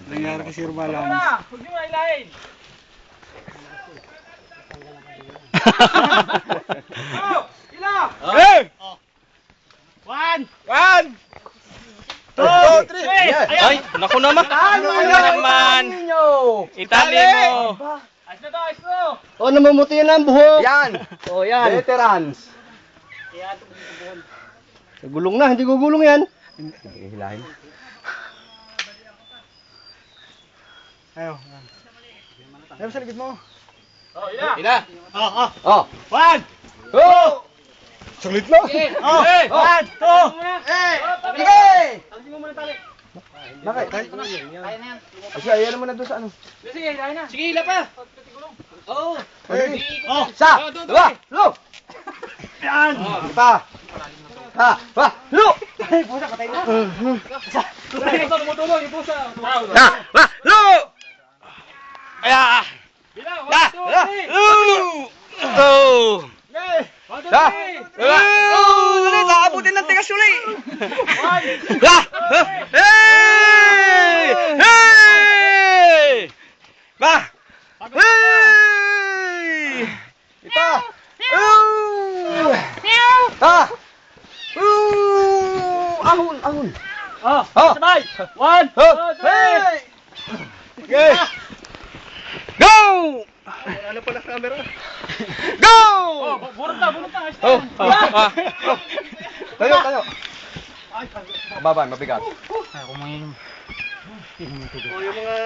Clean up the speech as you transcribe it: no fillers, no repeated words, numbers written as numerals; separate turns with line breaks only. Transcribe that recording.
Nangyari kay Sir Balance.
Huwag nyo mailahin. Ilang?
Hey!
One!
One! Two, three!
Ay, naku naman. Ano naman? Itali mo.
Ayos na to, ayos na to.
O, namumuti na ang buhok.
Yan!
O, yan.
Veterans!
Gulong na, hindi gugulong yan.
Hilahin. Ayaw. Ayaw sa likod mo.
Oh, ilang?
Ila!
Oh.
One!
Go! Saglit lang!
Oh! Hey! One! Two!
Hey!
Hey! Alisin mo muna tali.
Bakit?
Kaya na yan.
Kasi ayan mo na doon sa ano.
Sige, hilahin na. Sige, hila pa. Oo.
Hey!
Oh!
Isa! Dua! Lo!
Yan!
Pa! Ha! Pa! Lo!
Ay, pusa, patay na. Ito, tumutulong yung pusa.
Ha! Pa! Lo!
Aya!
Bilang,
Ha!
one, two, three.
Oh!
Okay. One, two,
Ha!
three.
Oh! Dali! Naabutin ng tigas uli!
One.
Ha! Hey! Hey! Pa! Hey! Ito! Oh! Ha! Oh! Ahon! Ahon!
Oh,
Oh!
sabay. One, two,
Oh!
three.
Hey! Okay! Go! Ano pala sa camera? Go!
Oh, burot na, burot na. Ayos na
Oh!
yan.
Tayo, tayo! Baba, mabigat.
Ay, kumain.
Oh, yung mga